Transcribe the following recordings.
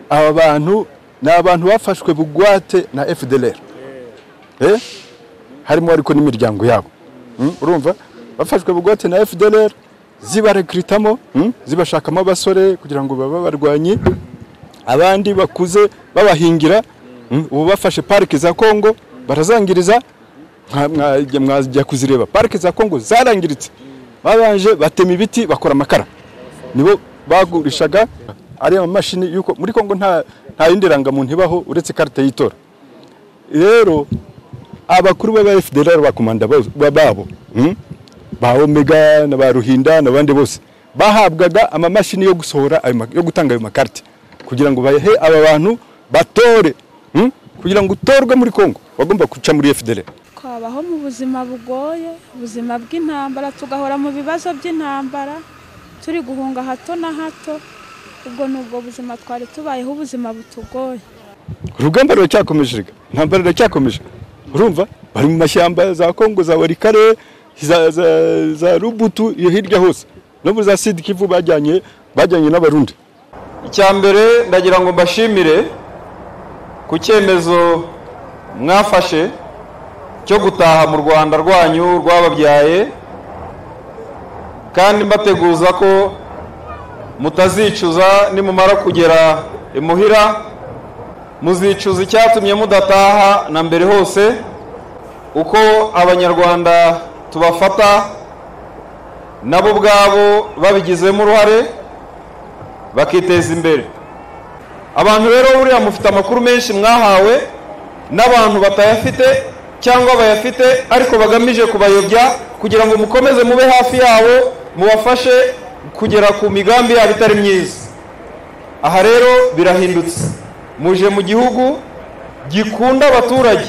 aba bantu ni abantu bafashwe bugwate na FDLR harimo ariko n'imiryango yabo urumva bafashwe bugwate na FDLR zibarekritamo zibashakamo abasore kugira ngo baba barwanyi abandi bakuze babahingira ubu bafashe parike za Kongo barazangiriza mwajya kuzireba parike za Kongo zarangiritse babanje batema ibiti bakora amakara nibo bagurishaga ari amamashini yuko muri Kongo nta yindi rangamuntu ibaho uretse carte y'itora rero abakuru baba FDLR bakomanda babo ba Omega na ba Ruhinda nabandi bose bahabwaga amamashini yo gusohora yo gutanga ayo makarite kugira ngo bahe aba bantu batore kugira ngo utorwe muri Kongo bagomba kuca muri FDLR kwabaho mu buzima bugoye ubuzima bw'intambara tugahora mu bibazo by'intambara turi guhunga hato na hato ubwo nubwo buzima twari tubayeho ubuzima butugoye urugamba ruracyakomeje intambara iracyakomeje urumva bari mu mashyamba za Kongo za Warikare za Rubutu iyo hirya hose no za Sud Kivu bajyanye n'abarundi icyambere ndagira ngo mbashimire ku cyemezo mwafashe cyo gutaha mu Rwanda rwanyu rwababyaye kandi mbateguza ko mutazicuza nimumara kugera imuhira muzicuza icyatumye mudataha na mbere hose uko abanyarwanda tubafata nabo ubwabo babigizemo uruhare bakiteza imbere abantu rero uriya mufite amakuru menshi mwahawe n'abantu batayafite cyangwa bayafite ariko bagamije kubayobya kugira ngo mukomeze mube hafi yabo mubafashe kugera ku migambi yabo itari myiza aha rero birahindutse muje mu gihugu gikunda abaturage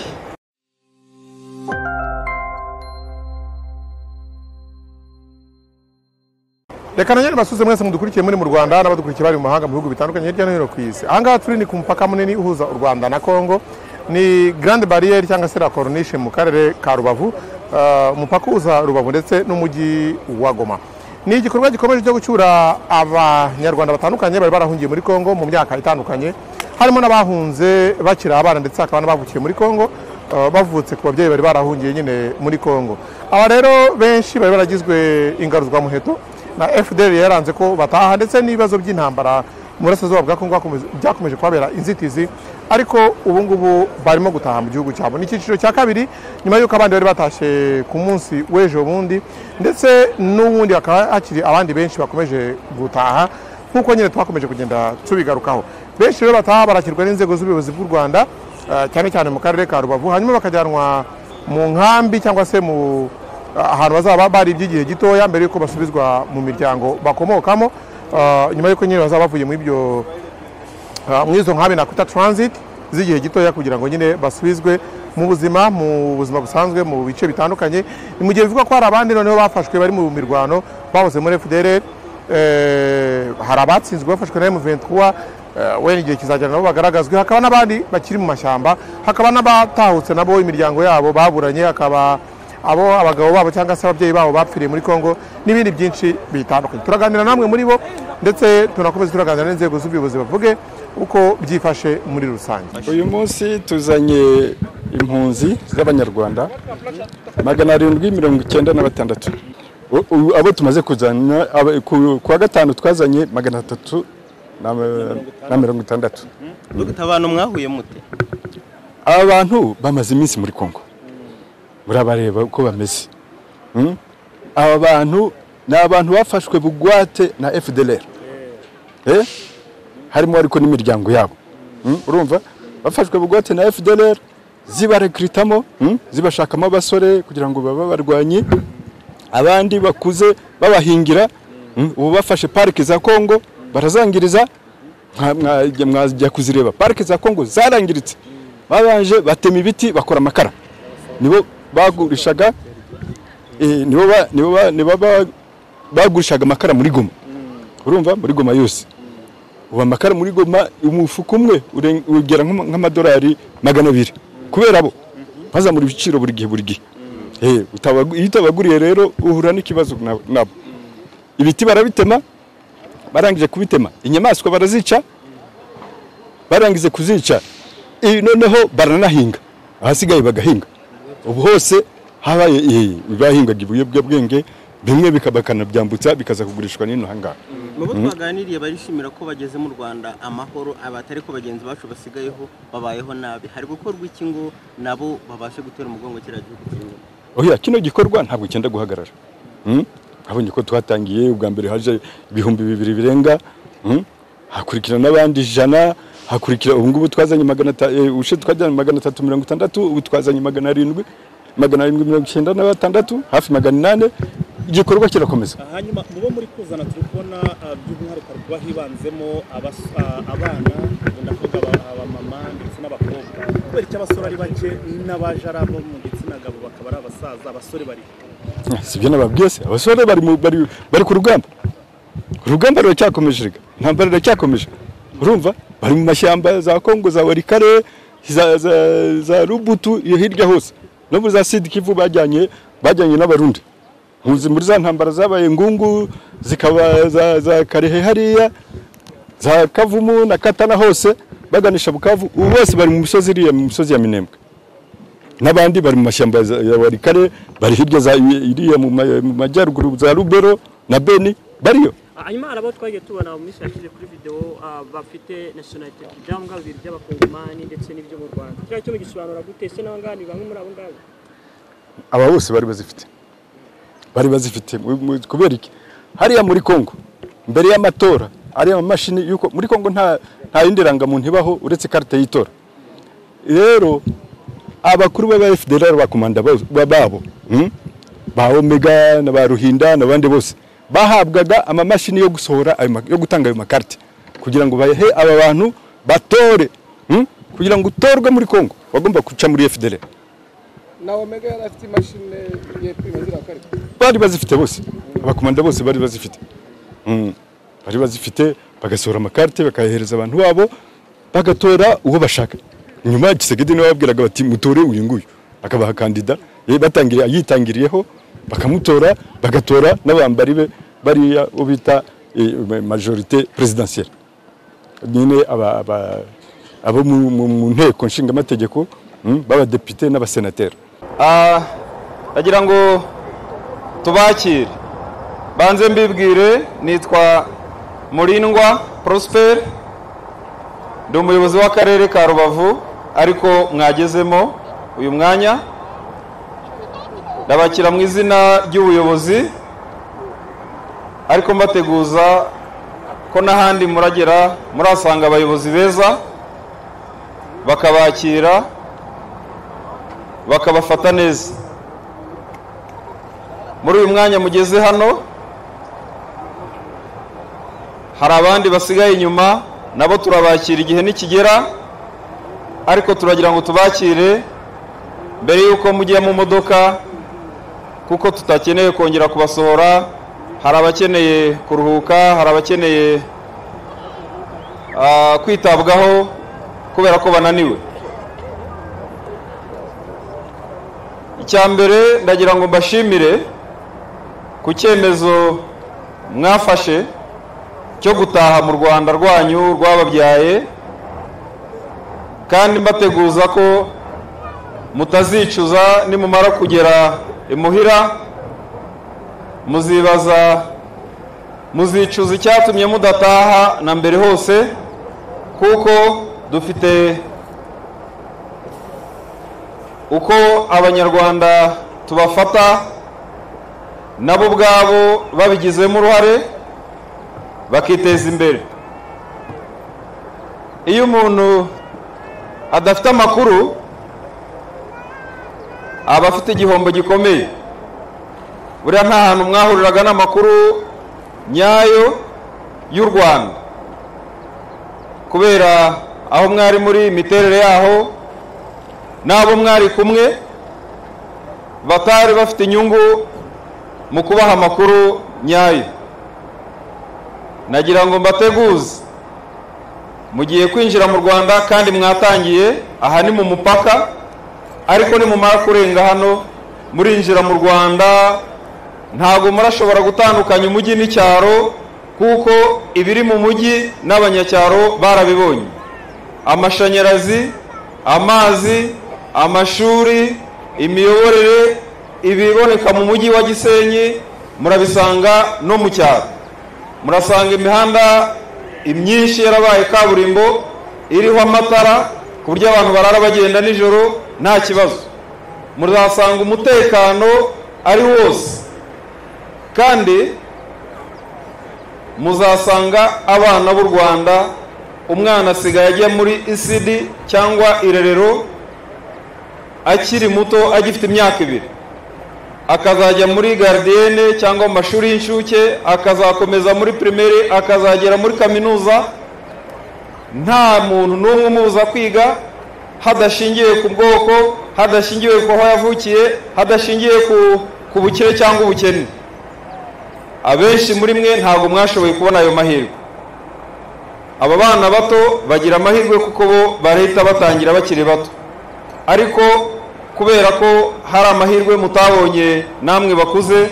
reka nanyere basuze mwese mudukurikiye muri mu Rwanda n'abadukurikiye bari mu mahanga mu bihugu bitandukanye hirya no hino ku isi ahangaha turi ni ku mupaka munini uhuza u Rwanda na Kongo ni Grande Barriere cyangwa se la Corniche mu karere ka Rubavu umupaka uhuza Rubavu ndetse n'umujyi wa Goma ni igikorwa gikomeje cyo gucyura abanyarwanda batandukanye bari barahungiye muri Kongo mu myaka itandukanye harimo n'abahunze bakira abana ndetse akaba n'abavukiye muri Kongo bavutse ku babyeyi bari barahungiye nyine muri Kongo aba rero benshi bari baragizwe ingaruzwa muheto na FDL yaranze ko bataha ndetse n'ibibazo by'intambara mu burasirazuba bwa Kongo byakomeje kubabera inzitizi ariko ubu ngubu barimo gutaha mu gihugu cyabo n'icyiciro cya kabiri nyuma y'uko abandi bari batashe ku munsi w'ejo bundi ndetse n'ubundi akaba hakiri abandi benshi bakomeje gutaha nk'uko nyine twakomeje kugenda tubigarukaho benshi rero bataha barakirwa n'inzego z'ubuyobozi bw'u Rwanda cyane cyane mu karere ka Rubavu hanyuma bakajyanwa mu nkambi cyangwa se mu ahantu bazaba bari iby'igihe gitoya mbere yuko basubizwa mu miryango bakomokamo nyuma yuko nyine bazaba bavuye muri ibyo mwizo nkambi nakwita transit z'igihe gitoya kugira ngo nyine basubizwe mu buzima busanzwe mu bice bitandukanye ni mu gihe bivuga ko hari abandi noneho bafashwe bari mu mirwano bahoze muri FDLR hari abatsinzwe bafashwe na M23 wenda igihe kizagera nabo bagaragazwe hakaba n'abandi bakiri mu mashyamba hakaba n'abatahutse nabo imiryango yabo baburanye hakaba abo abagabo babo cyangwa se ababyeyi babo bapfiriye muri Kongo n'ibindi byinshi bitandukanye turaganira namwe muri bo ndetse tunakomeza turaganira n'inzego z'ubuyobozi bavuge uko byifashe muri rusange uyu munsi tuzanye impunzi z'abanyarwanda 796 abo tumaze kuzana kwa gatanu twazanye 360 abantu mwahuye mute abantu bamaze iminsi muri Kongo murabareba uko bameze aba bantu ni abantu bafashwe bugwate na FDLR harimo ariko n'imiryango yabo urumva bafashwe bugwate na FDLR zibarekritamo zibashakamo abasore kugira ngo baba barwanyi abandi bakuze babahingira ubu bafashe parike za Kongo barazangiriza mwajya kuzireba parike za Kongo zarangiritse babanje batema ibiti bakora amakara nibo bagurishaga nibo bagurishaga amakara muri Goma urumva muri Goma yose ubu amakara muri Goma umufuko umwe ugera nk'amadolari 200 kubera bo bazamura ibiciro buri gihe utabaguriye rero uhura n'ikibazo nabo ibiti barabitema barangije kubitema inyamaswa barazica barangize kuzica noneho baranahinga ahasigaye bagahinga ubu hose habaye bahingaga ibiyobyabwenge bimwe bakanabyambutsa bikaza kugurishwa n'ino hangaha. Mubo twaganiriye barishimira ko bageze mu Rwanda amahoro, abatari ko bagenzi bacu basigayeho babayeho nabi. Hari gukorwa iki ngo nabo babashe gutera umugongo kira gihugu cy'Uburundi? Oya, kino gikorwa ntabwo cyenda guhagarara. Abonye ko twatangiye ubwa mbere haje 200 birenga, hakurikira n'abandi 100, hakurikira ubu ngubu twazanye 300, ushe twajyanye 360, ubu twazanye 796, hafi 800. Igikorwa kirakomeza. Hanyuma mubo muri kuzana turi kubona by'umwihariko kuba hibanzemo abana ndavuga abamama ndetse n'abakobwa, kubera icyo abasore ari bake n'abajara bo mu gitsina gabo bakaba ari abasaza, abasore bari sibyo nababwiye se, abasore bari ku rugamba. Urugamba ruracyakomeje, intambara iracyakomeje. Urumva bari mu mashyamba za Kongo, za Warikare, za Rubutu, iyo hirya hose no muri za Sud Kivu bajyanye n'abarundi. Muri za ntambara zabaye Ngungu, zikaba za Karehe hariya, za Kavumu na Katana hose baganisha Bukavu. Ubu bose bari mu misozi iriya, mu misozi ya Minembwe, n'abandi bari mu mashyamba ya Warikare, bari hirya za iriya mu majyaruguru za Rubero na Beni bariyo. Hanyuma arabo twagiye tubona mu minsi yashize kuri video bafite nationality byanga bibiri by'abakongomani ndetse n'ibyo mu Rwanda. Kira cyo bigisobanura gute se n'abangani bamwe muri abo ngabo? Aba bose bari bazifite kubera iki hariya muri Kongo mbere y'amatora ari amamashini yuko muri Kongo nta yindi rangamuntu ibaho uretse carte y'itora. Rero abakuru ba FDLR bakomanda babo ba Omega na ba Ruhinda n'abandi bose bahabwaga amamashini yo gusohora yo gutanga ayo makarte kugira ngo bahe aba bantu batore kugira ngo utorwe muri Kongo bagomba kuca muri FDLR. Na Omega yarafite imashini y'epima zirakare bari bazifite bose, abakomanda bose bari bazifite. Bari bazifite bagasohora amakarte bakayahereza abantu babo bagatora uwo bashaka. Nyuma Tshisekedi niwe babwiraga bati mutore uyu nguyu, akabaha kandida yitangiriyeho bakamutora, bagatora n'abambari be bariya ubita majorité présidentielle. Nyine abo mu nteko nshinga amategeko b'abadepite n'abasenateri. Agira ngo tubakire banze mbibwire, nitwa Murindwa Prosper, ndi umuyobozi w'akarere ka Rubavu ariko mwagezemo uyu mwanya. Ndabakira mu izina ry'ubuyobozi ariko mbateguza ko n'ahandi muragera murasanga abayobozi beza bakabakira bakabafata neza. Muri uyu mwanya mugeze hano hari abandi basigaye inyuma, nabo turabakira igihe nikigera, ariko turagira ngo tubakire mbere yuko mujya mu modoka kuko tutakeneye kongera kubasohora. Hari abakeneye kuruhuka, hari abakeneye kwitabwaho kubera ko bananiwe. Icyambere ndagira ngo mbashimire ku cyemezo mwafashe cyo gutaha mu Rwanda rwanyu rwababyaye, kandi mbateguza ko mutazicuza nimumara kugera imuhira. Muzicuza icyatumye mudataha na mbere hose, kuko dufite uko abanyarwanda tubafata nabo ubwabo babigizemo uruhare bakiteza imbere. Iyo umuntu adafite amakuru aba afite igihombo gikomeye. Buriya nta hantu mwahuriraga n'amakuru nyayo y'u Rwanda, kubera aho mwari muri imiterere yaho n'abo mwari kumwe batari bafite inyungu mu kubaha amakuru nyayo. Nagira ngo mbateguze mugiye kwinjira mu Rwanda kandi mwatangiye aha ni mu mupaka, ariko nimumara kurenga hano murinjira mu Rwanda. Ntabwo murashobora gutandukanya umujyi n'icyaro kuko ibiri mu mujyi n'abanyacyaro barabibonye. amashanyarazi, amazi, amashuri, imiyoborere, ibiboneka mu mujyi wa Gisenyi murabisanga no mu cyaro. Murasanga imihanda imyinshi yarabaye kaburimbo iriho amatara ku buryo abantu barara bagenda nijoro nta kibazo. Murasanga umutekano ari wose, kandi muzasanga abana b'u Rwanda, umwana asigaye ajya muri ECD cyangwa irerero akiri muto agifite imyaka 2, akazajya muri gardienne cyangwa mu mashuri y'inshuke, akazakomeza muri primaire, akazagera muri kaminuza. Nta muntu n'umwe umubuza kwiga, hadashingiye ku bwoko, hadashingiye ku aho yavukiye, hadashingiye ku bukire cyangwa ubukene. Abenshi muri mwe ntabwo mwashoboye kubona ayo mahirwe. Aba bana bato bagira amahirwe kuko bo barahita batangira bakiri bato, ariko kubera ko hari amahirwe mutabonye namwe bakuze,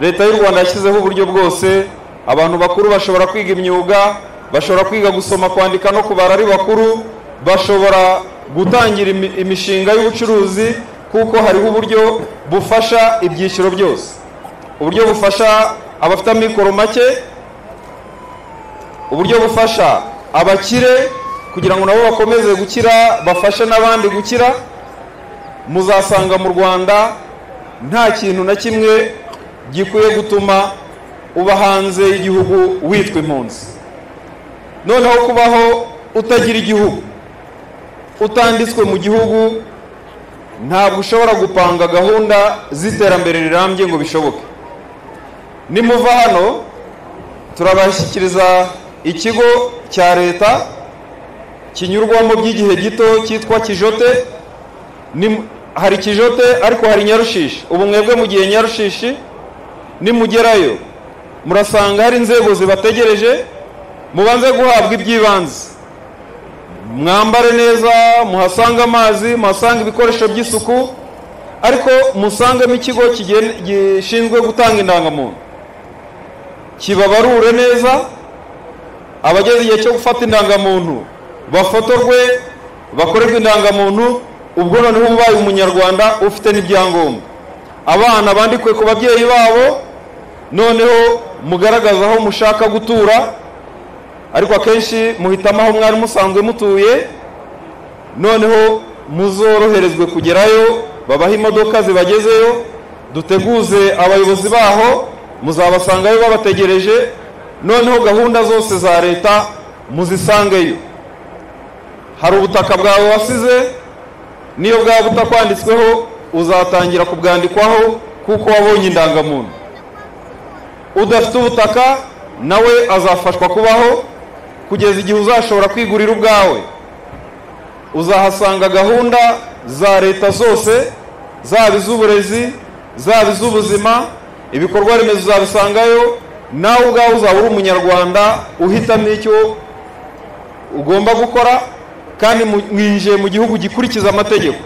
leta y'u Rwanda yashyizeho uburyo bwose. Abantu bakuru bashobora kwiga imyuga, bashobora kwiga gusoma, kwandika no kubara ari bakuru, bashobora gutangira imishinga y'ubucuruzi kuko hariho uburyo bufasha ibyiciro byose. Uburyo bufasha abafite amikoro make, uburyo bufasha abakire kugira ngo nabo bakomeze gukira, bafashe n'abandi gukira. Muzasanga mu Rwanda nta kintu na kimwe gikwiye gutuma uba hanze y'igihugu witwa impunzi. Noneho kubaho utagira igihugu, utanditswe mu gihugu, ntabwo ushobora gupanga gahunda z'iterambere rirambye ngo bishoboke. Nimuva hano turabashyikiriza ikigo cya leta kinyurwamo by'igihe gito cyitwa Kijote. Hari Kijote ariko hari Nyarushishi. Ubu mwebwe mu gihe Nyarushishi nimugerayo murasanga hari inzego zibategereje, mubanze guhabwa iby'ibanze. Mwambare neza, muhasanga amazi, muhasanga ibikoresho by'isuku, ariko musangamo ikigo gishinzwe gutanga indangamuntu. Kibabarure neza, abageze igihe cyo gufata indangamuntu bafotorwe, bakorerwe indangamuntu. Ubwo noneho ubaye umunyarwanda ufite n'ibyangombwa. Abana bandikwe ku babyeyi babo, noneho mugaragaza aho mushaka gutura, ariko akenshi muhitamo aho mwari musanzwe mutuye. Noneho muzoroherezwe kugerayo, babaha imodoka zibagezeyo, duteguze abayobozi baho, muzabasangayo babategereje. Noneho gahunda zose za leta muzisangeyo. Hari ubutaka bwawe wasize, niyo bwaba butakwanditsweho uzatangira kubwandikwaho kuko wabonye indangamuntu. Udafite ubutaka nawe azafashwa kubaho kugeza igihe uzashobora kwigurira ubwawe. Uzahasanga gahunda za leta zose, zaba iz'uburezi, zaba iz'ubuzima, ibikorwa remezo uzabisangayo. Nawe ubwawe uzaba uri umunyarwanda uhitamo icyo ugomba gukora, kandi mwinjiye mu gihugu gikurikiza amategeko.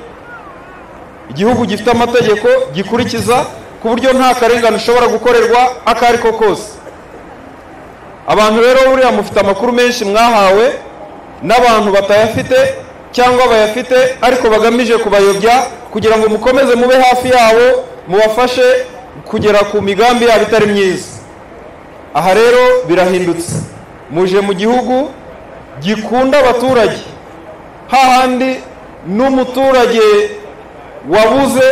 Igihugu gifite amategeko gikurikiza ku buryo nta karengane ushobora gukorerwa akari ko kose. Abantu rero buriya mufite amakuru menshi mwahawe n'abantu batayafite cyangwa bayafite ariko bagamije kubayobya kugira ngo mukomeze mube hafi yabo, mubafashe kugera ku migambi yabo itari myiza. Aha rero birahindutse, muje mu gihugu gikunda abaturage, hahandi n'umuturage wabuze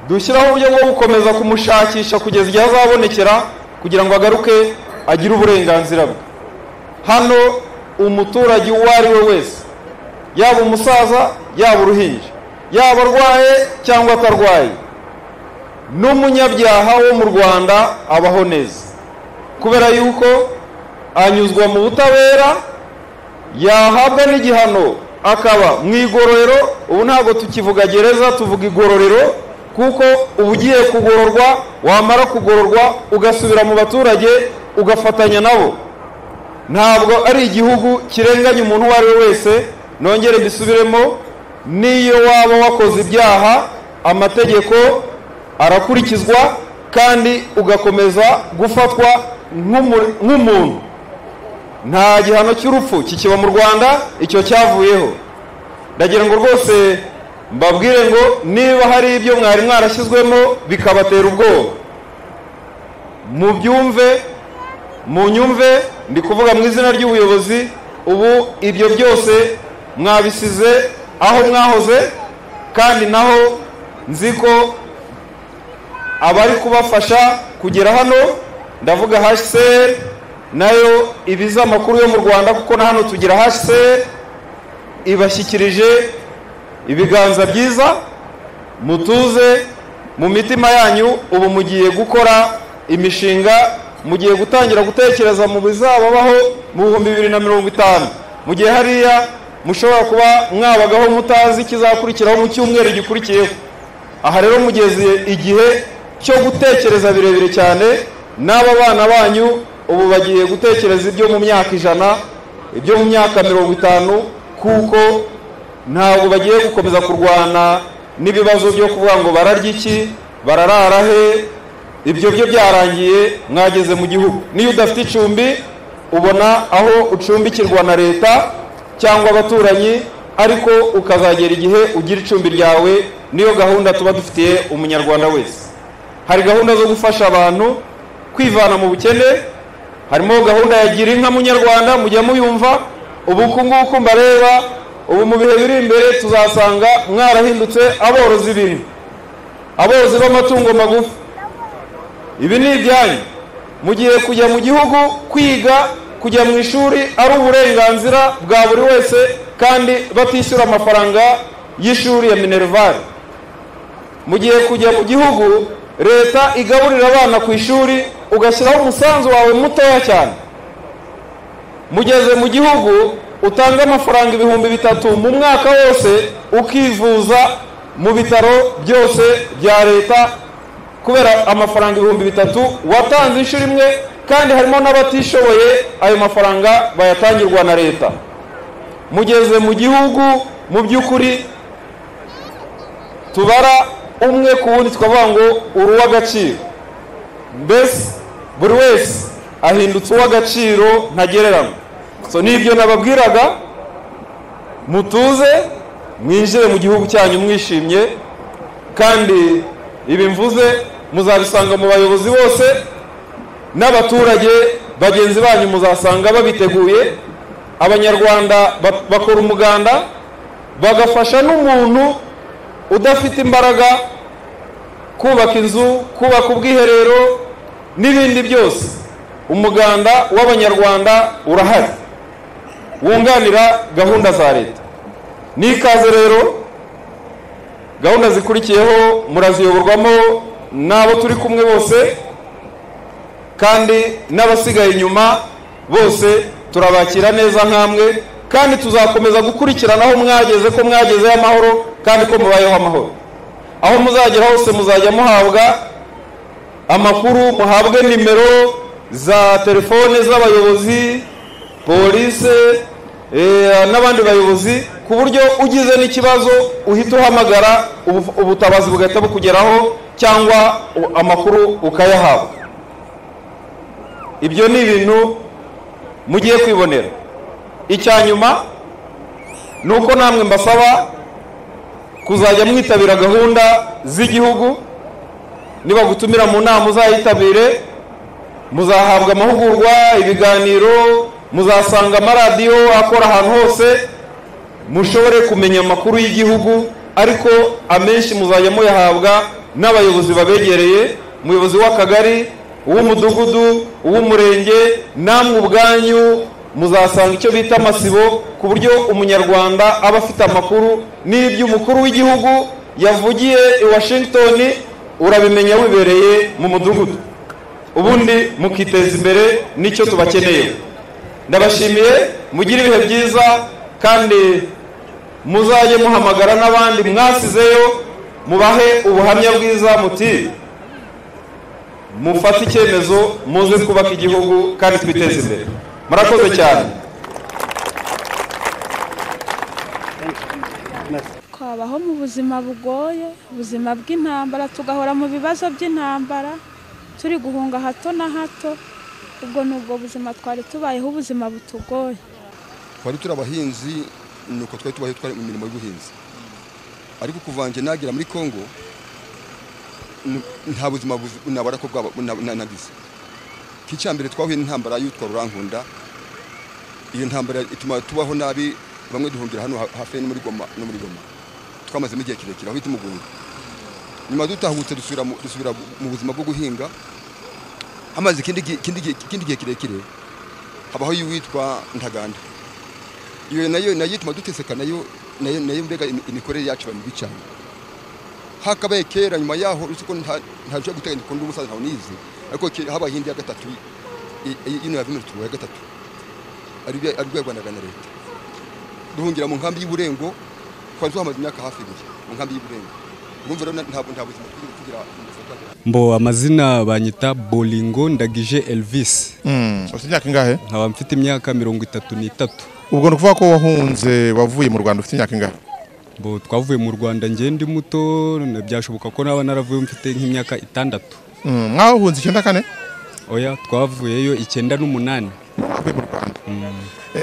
dushyiraho uburyo bwo gukomeza kumushakisha kugeza igihe azabonekera kugira ngo agaruke agire uburenganzira bwe. Hano umuturage uwo ari we wese, yaba umusaza, yaba uruhinja, yaba arwaye cyangwa atarwaye, n'umunyabyaha wo mu Rwanda abaho neza, kubera yuko anyuzwa mu butabera, yahabwa n'igihano akaba mu igororero. Ubu ntabwo tukivuga gereza, tuvuga igororero, kuko uba ugiye kugororwa, wamara kugororwa ugasubira mu baturage ugafatanya nabo. Ntabwo ari igihugu kirenganya umuntu uwo ari we wese. Nongere mbisubiremo, niyo waba wakoze ibyaha amategeko arakurikizwa kandi ugakomeza gufatwa nk'umuntu. nta gihano cy'urupfu kikiba mu Rwanda, icyo cyavuyeho. Ndagira ngo rwose mbabwire ngo niba hari ibyo mwari mwarashyizwemo bikabatera ubwoba, mubyumve, munyumve, ndi kuvuga mu izina ry'ubuyobozi, ubu ibyo byose mwabisize aho mwahoze, kandi naho nzi ko abari kubafasha kugera hano, ndavuga HCR nayo ibiza amakuru yo mu Rwanda, kuko na hano tugira HCR ibashyikirije ibiganza byiza, mutuze mu mitima yanyu. Ubu mugiye gukora imishinga, mugiye gutangira gutekereza mu bizababaho mu 2050, mu gihe hariya mushobora kuba mwabagaho mutazi kizakurikiraho mu cyumweru gikurikiyeho. Aha rero mugeze igihe cyo gutekereza birebire cyane, n'aba bana banyu ubu bagiye gutekereza ibyo mu myaka 100, ibyo mu myaka 50, kuko ntabwo bagiye gukomeza kurwana n'ibibazo byo kuvuga ngo bararya iki, bararara he. Ibyo byo byarangiye, mwageze mu gihugu. Niyo udafite icumbi ubona aho ucumbikirwa na leta cyangwa abaturanyi, ariko ukazagera igihe ugira icumbi ryawe. Niyo gahunda tuba dufitiye umunyarwanda wese. Hari gahunda zo gufasha abantu kwivana mu bukene, harimo gahunda ya gira inka munyarwanda, mujya muyumva. Ubu nguku mbareba, ubu mu bihe biri imbere tuzasanga mwarahindutse aborozi b'inka, aborozi b'amatungo magufi. Ibi ni ibyanyu. Mugiye kujya mu gihugu kwiga, kujya mu ishuri ari uburenganzira bwa buri wese, kandi batishyura amafaranga y'ishuri ya Minerval. Mugiye kujya mu gihugu leta igaburira abana ku ishuri, ugashyiraho umusanzu wawe mutoya cyane. Mugeze mu gihugu utanga amafaranga 3,000 mu mwaka wose ukivuza mu bitaro byose bya leta, kubera amafaranga 3,000 watanze inshuro imwe, kandi harimo n'abatishoboye ayo mafaranga bayatangirwa na leta. Mugeze mu gihugu mu by'ukuri tubara umwe ku wundi, twavuga ngo uri uw'agaciro, mbese buri wese ahindutse uw'agaciro ntagereranywa. So nibyo nababwiraga, mutuze mwinjire mu gihugu cyanyu mwishimye, kandi ibi mvuze muzabisanga mu bayobozi bose, n'abaturage bagenzi banyu muzasanga babiteguye. Abanyarwanda bakora umuganda, bagafasha n'umuntu udafite imbaraga kubaka inzu, kubaka ubwiherero n'ibindi byose. Umuganda w'abanyarwanda urahari, wunganira gahunda za leta. Nikaze rero, gahunda zikurikiyeho muraziyoborwamo n'abo turi kumwe bose, kandi n'abasigaye inyuma bose turabakira neza nkamwe, kandi tuzakomeza gukurikirana aho mwageze, ko mwagezeho amahoro kandi ko mubayeho amahoro. Aho muzagera hose muzajya muhabwa amakuru, muhabwe nimero za telefone z'abayobozi, polisi n'abandi bayobozi, ku buryo ugize n'ikibazo uhita uhamagara, ubutabazi bugahita bukugeraho cyangwa amakuru ukayahabwa. Ibyo ni ibintu mugiye kwibonera. Icyanyuma nuko namwe mbasaba kuzajya mwitabira gahunda z'igihugu. Niba gutumira mu nama uzayitabire, muzahabwa amahugurwa, ibiganiro, muzasanga amaradiyo akora ahantu hose, mushobore kumenya amakuru y'igihugu, ariko amenshi muzajya muyahabwa n'abayobozi babegereye, umuyobozi w'akagari, uw'umudugudu, uw'umurenge, namwe ubwanyu muzasanga icyo bita amasibo, ku buryo umunyarwanda aba afite amakuru. N'ibyo umukuru w'igihugu yavugiye i Washington urabimenya wibereye mu mudugudu, ubundi mukiteza imbere. Nicyo tubakeneye. Ndabashimiye, mugire ibihe byiza, kandi muzajye muhamagara n'abandi mwasizeyo, mubahe ubuhamya bwiza, muti mufate icyemezo, muze kubaka igihugu kandi twiteze imbere. Murakoze cyane. Twabaho mu buzima bugoye, ubuzima bw'intambara, tugahora mu bibazo by'intambara, turi guhunga hato na hato. ubwo nubwo buzima twari tubayeho ubuzima butugoye. Twari turi abahinzi nuko twari tubayeho twari mu mirimo y'ubuhinzi, ariko kuvanje nagira muri Kongo nta buzima nabara ko bwaba nagize. K'icyambere twahuye n'intambara y'utwa Rurankunda, iyo ntambara ituma tubaho nabi, bamwe duhungira hano hafi muri Goma no muri Goma, twamaze mu gihe kirekire aho itumugunga. Nyuma dutahutse dusubira mu buzima bwo guhinga, amaze kindi gihe kirekire habaho y'uwitwa Ntaganda. Iyo nayo ituma duteseka nayo mbega imikorere yacu bari bicana. Hakabaye kera nyuma yaho uko ntaje guteganya ko ndumusaza ntawo nize, ariko haba hindi ya gatatu ino ya 2023 ya gatatu ari Rwanda na leta. Duhungira mu nkambi y'Uburengo, kwa tuhamaze imyaka hafi ibiri mu nkambi y'Uburengo. Urumva rero nta buzima kugira mbo amazina banyita Bolingo Ndagije Elvis. Ufite imyaka ingahe? Nkaba mfite imyaka 33. Ubwo nukuvuga ko wahunze wavuye mu Rwanda ufite imyaka ingahe? Bo twavuye mu Rwanda ngiye ndi muto, byashoboka ko naba naravuye mfite nk'imyaka 6. Mwahunze 94? Oya, twavuyeyo 98. Mwavuye mu Rwanda.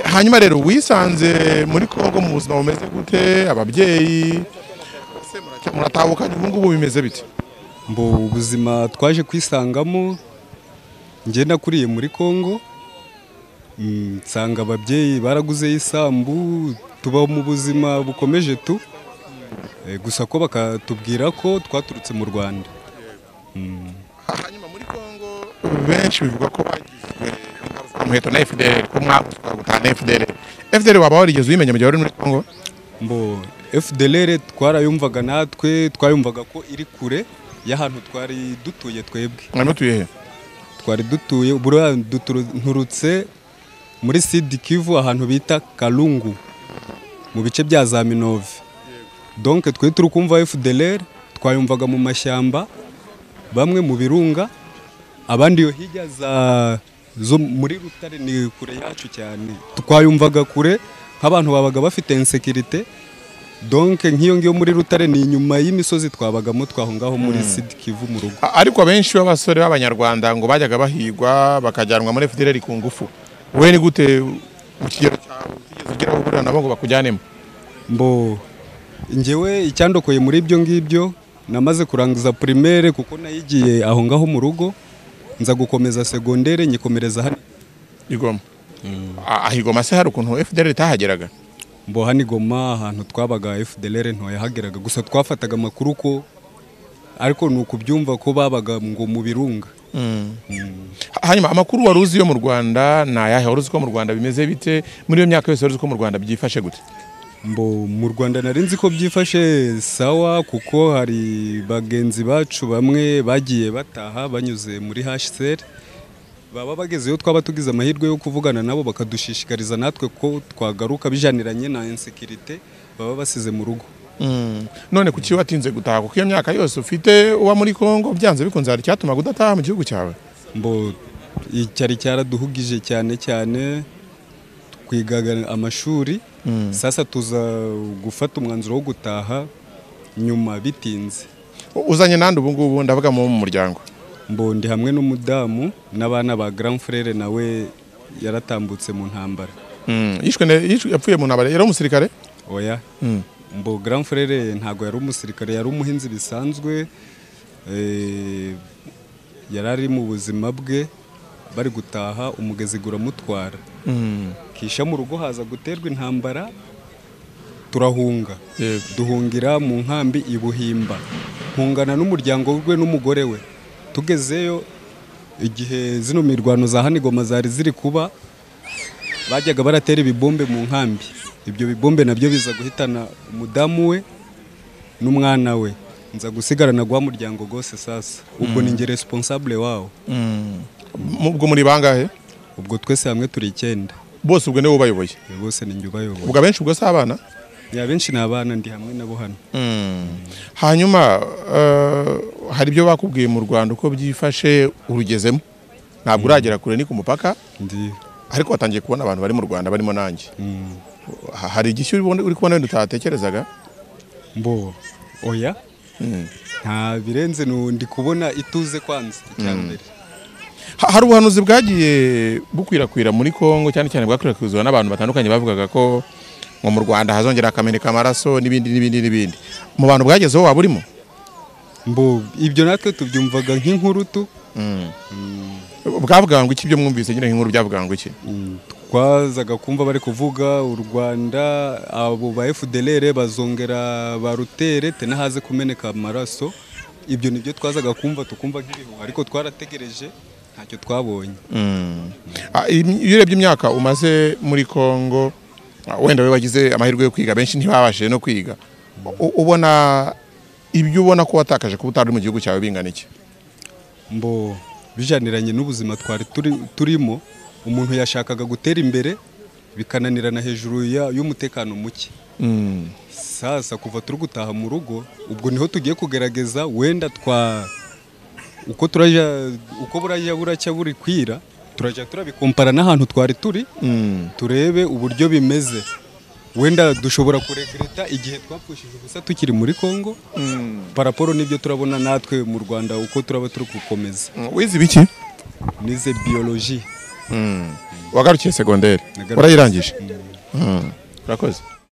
Hanyuma rero wisanze muri Kongo mu buzima bumeze gute? Ababyeyi muratahukanye ubu ngubu bimeze bite? Mbo ubuzima twaje kwisangamo, ngiye nakuriye muri Kongo, nsanga ababyeyi baraguze isambu, tuba mu buzima bukomeje tu, gusa ko bakatubwira ko twaturutse mu Rwanda. Hanyuma muri Kongo benshi bivuga ko bagizwe umuheto na FDL, ko mwaguzwa gutana FDL. FDL waba warigeze uyimenya mu gihe wari muri Kongo? Mbo FDL twarayumvaga natwe, twayumvaga ko iri kure y'ahantu twari dutuye twebwe. Mwari mutuye he? Twari dutuye buriya nturutse muri Sud Kivu ahantu bita Kalungu mu bice bya za Minove. Donc twe turi kumva FDL twayumvaga mu mashyamba, bamwe mu birunga, abandi yo hirya zo muri Rutare ni kure yacu cyane. Twayumvaga kure nk'abantu babaga bafite insécurité. Donc nk'iyo muri Rutare ni inyuma y'imisozi twabagamo twahongaho muri Sud Kivu mu rugo. Ariko abenshi b'abasore b'abanyarwanda ngo bajyaga bahigwa bakajyanwa muri FDL ku ngufu. Wewe ni gute mu kigero cyawe ugeraho burana nabo ngo bakujyanemo? Mbo njyewe icyandokoye muri ibyo ngibyo, namaze kurangiza primaire kuko nayigiye aho ngaho mu rugo, nza gukomeza secondaire nyikomereza hano Igoma. Ahigoma se hari ukuntu FDL itahageraga? Mbo hani Goma ahantu twabaga FDL nto yahageraga, gusa twafataga amakuru ko ariko nuko byumva ko babaga ngo mu birunga. Hanyuma amakuru wari uzi yo mu Rwanda na yahe wari uzi ko mu Rwanda bimeze bite muri iyo myaka yose wari uzi ko mu Rwanda byifashe gute? Mbo mu Rwanda narinzi ko byifashe sawa, kuko hari bagenzi bacu bamwe bagiye bataha banyuze muri HCR, baba bagezeyo twaba tugize amahirwe yo kuvugana nabo bakadushishikariza natwe ko twagaruka bijaniranye na insécurité baba basize mu rugo. None kuki watinze gutaha kuko iyo myaka yose ufite uwa muri Kongo byanze bikunze hari cyatuma gudataha mu gihugu cyawe? Mbo icyari cyaraduhugije cyane twigaga amashuri, sasa tuza gufata umwanzuro wo gutaha nyuma bitinze. Uzanye nande ubu ngubu ndavuga mu muryango? Mbo ndi hamwe n'umudamu n'abana ba grand frère nawe yaratambutse mu ntambara. Yishwe yapfuye mu ntambara, yari umusirikare? Oya. Mbo grand frère ntago yari umusirikare, yari umuhinzi bisanzwe, yarari mu buzima bwe, bari gutaha umugezi guramutwara. Kisha mu rugo haza guterwa intambara, turahunga. Duhungira mu nkambi Ibuhimba, hungana n'umuryango we n'umugore we. Tugezeyo igihe zino mirwano za Hanigoma zari ziri kuba, bajyaga baratera ibibombe mu nkambi. Ibyo bibombe nabyo biza guhitana umudamu we n'umwana we, nza gusigarana gwa muryango gose. Sasa ubwo ni nge responsable wao. Ubwo muri bangahe? Ubwo twese hamwe turi 9. Bose ubwo niwe ubayoboye? Bose ni nge ubayoboye. Ubwo benshi ubwo se abana? Ya benshi ni abana, ndi hamwe nabo hano. Hanyuma hari ibyo bakubwiye mu Rwanda uko byifashe urugezemo? Ntabwo uragera kure ni ku mupaka? Ndi. Ariko watangiye kubona abantu bari mu Rwanda barimo nanjye. Hari igishyuri uri kubona wenda utatekerezaga? Mbo oya. Nta birenze ndi kubona ituze kwanza icyambere. hari ubuhanuzi bwagiye bukwirakwira muri Kongo cyane cyane bwakwirakwizwa n'abantu batandukanye bavugaga ko ngo mu Rwanda hazongera akameneka amaraso n'ibindi mu bantu bwagezeho waba urimo ibyo natwe tubyumvaga nk'inkuru tu bwavuga ngo iki byo mwumvise nyine nk'inkuru byavuga ngo iki twazaga kumva bari kuvuga u Rwanda abo ba FDLR bazongera barutere tenahaze kumeneka amaraso ibyo nibyo twazaga kumva tukumva nk'ibihu ariko twarategereje ntacyo twabonye iyo urebye imyaka umaze muri Kongo wenda we wagize amahirwe yo kwiga benshi ntibabashije no kwiga ubona ibyo ubona ko watakaje kuba utari mu gihugu cyawe bingana iki bijaniranye n'ubuzima twari turimo umuntu yashakaga gutera imbere bikananirana hejuru y'umutekano muke sasa kuva turi gutaha mu rugo ubwo niho tugiye kugerageza wenda uko buracya buri kwira turajya turabikompara n'ahantu twari turi turebe uburyo bimeze wenda dushobora kuregreta igihe twapfushije ubusa tukiri muri Kongo paraporo n'ibyo turabona natwe mu Rwanda uko turaba turi gukomeza wize ibiki nize biologie wagarukiye secondaire warayirangije urakoze